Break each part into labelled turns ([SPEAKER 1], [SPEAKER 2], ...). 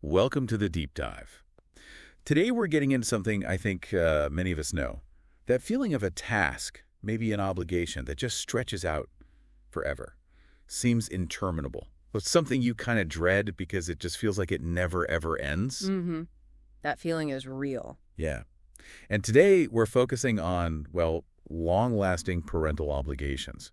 [SPEAKER 1] Welcome to the deep dive. Today we're getting into something I think many of us know. That feeling of a task, maybe an obligation that just stretches out forever. Seems interminable. It's something you kind of dread because it just feels like it never ever ends.
[SPEAKER 2] Mm-hmm. That feeling is real.
[SPEAKER 1] Yeah. And today we're focusing on, well, long-lasting parental obligations.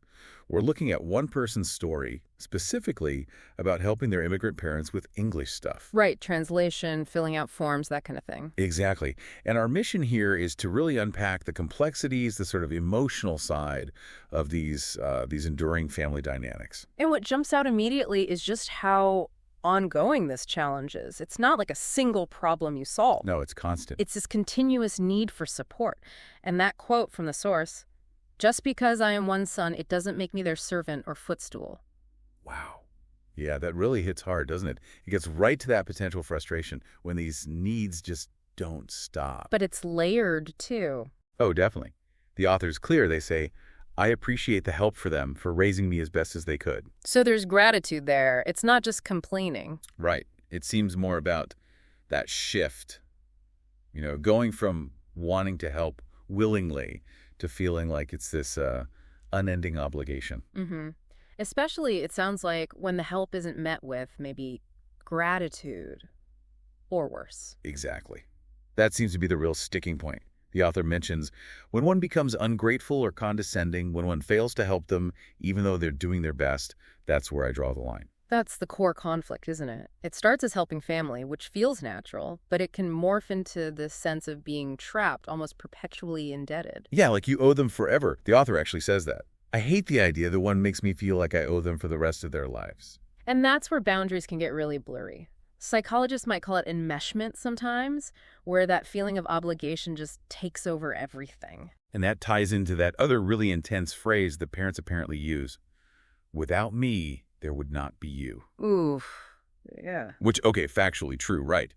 [SPEAKER 1] We're looking at one person's story, specifically about helping their immigrant parents with English stuff.
[SPEAKER 2] Right, translation, filling out forms, that kind of thing.
[SPEAKER 1] Exactly. And our mission here is to really unpack the complexities, the sort of emotional side of these enduring family dynamics.
[SPEAKER 2] And what jumps out immediately is just how ongoing this challenge is. It's not like a single problem you solve.
[SPEAKER 1] No, it's constant.
[SPEAKER 2] It's this continuous need for support. And that quote from the source, "Just because I am one son, it doesn't make me their servant or footstool."
[SPEAKER 1] Wow. Yeah, that really hits hard, doesn't it? It gets right to that potential frustration when these needs just don't stop.
[SPEAKER 2] But it's layered, too.
[SPEAKER 1] Oh, definitely. The author's clear. They say, I appreciate the help for them for raising me as best as they could.
[SPEAKER 2] So there's gratitude there. It's not just complaining.
[SPEAKER 1] Right. It seems more about that shift, going from wanting to help willingly to feeling like it's this unending obligation.
[SPEAKER 2] Mm-hmm. Especially, it sounds like, when the help isn't met with maybe gratitude or worse.
[SPEAKER 1] Exactly. That seems to be the real sticking point. The author mentions when one becomes ungrateful or condescending, when one fails to help them, even though they're doing their best, that's where I draw the line.
[SPEAKER 2] That's the core conflict, isn't it? It starts as helping family, which feels natural, but it can morph into this sense of being trapped, almost perpetually indebted.
[SPEAKER 1] Yeah, like you owe them forever. The author actually says that. I hate the idea that one makes me feel like I owe them for the rest of their lives.
[SPEAKER 2] And that's where boundaries can get really blurry. Psychologists might call it enmeshment sometimes, where that feeling of obligation just takes over everything.
[SPEAKER 1] And that ties into that other really intense phrase that parents apparently use. Without me, there would not be you.
[SPEAKER 2] Oof. Yeah.
[SPEAKER 1] Which, okay, factually true, right.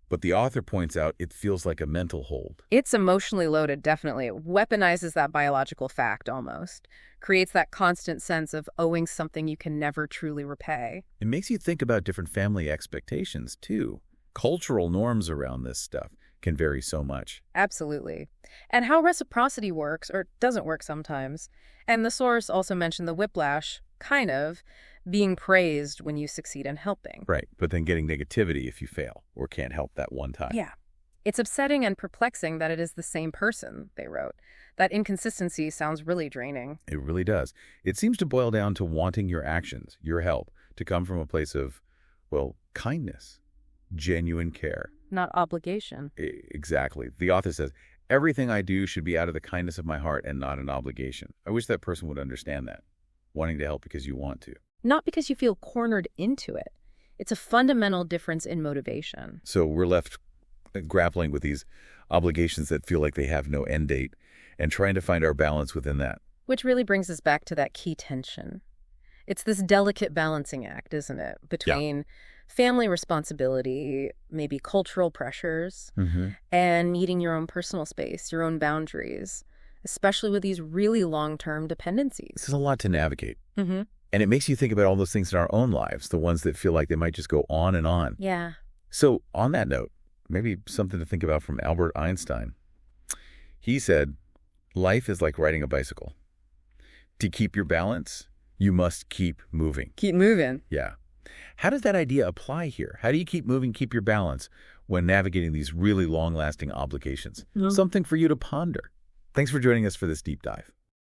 [SPEAKER 1] But the author points out it feels like a mental hold.
[SPEAKER 2] It's emotionally loaded, definitely. It weaponizes that biological fact almost. Creates that constant sense of owing something you can never truly repay.
[SPEAKER 1] It makes you think about different family expectations, too. Cultural norms around this stuff can vary so much.
[SPEAKER 2] Absolutely. And how reciprocity works, or doesn't work sometimes. And the source also mentioned the whiplash, kind of, being praised when you succeed in helping.
[SPEAKER 1] Right, but then getting negativity if you fail or can't help that one time.
[SPEAKER 2] Yeah. It's upsetting and perplexing that it is the same person, they wrote. That inconsistency sounds really draining.
[SPEAKER 1] It really does. It seems to boil down to wanting your actions, your help, to come from a place of, well, kindness, genuine care.
[SPEAKER 2] Not obligation.
[SPEAKER 1] Exactly. The author says, everything I do should be out of the kindness of my heart and not an obligation. I wish that person would understand that. Wanting to help because you want to.
[SPEAKER 2] Not because you feel cornered into it. It's a fundamental difference in motivation.
[SPEAKER 1] So we're left grappling with these obligations that feel like they have no end date and trying to find our balance within that.
[SPEAKER 2] Which really brings us back to that key tension. It's this delicate balancing act, isn't it? Between family responsibility, maybe cultural pressures, and needing your own personal space, your own boundaries, especially with these really long-term dependencies.
[SPEAKER 1] This is a lot to navigate. And it makes you think about all those things in our own lives, the ones that feel like they might just go on and on.
[SPEAKER 2] Yeah.
[SPEAKER 1] So on that note, maybe something to think about from Albert Einstein. He said, life is like riding a bicycle. To keep your balance, you must keep moving.
[SPEAKER 2] Keep moving.
[SPEAKER 1] Yeah. How does that idea apply here? How do you keep moving, keep your balance when navigating these really long-lasting obligations? Something for you to ponder. Thanks for joining us for this deep dive.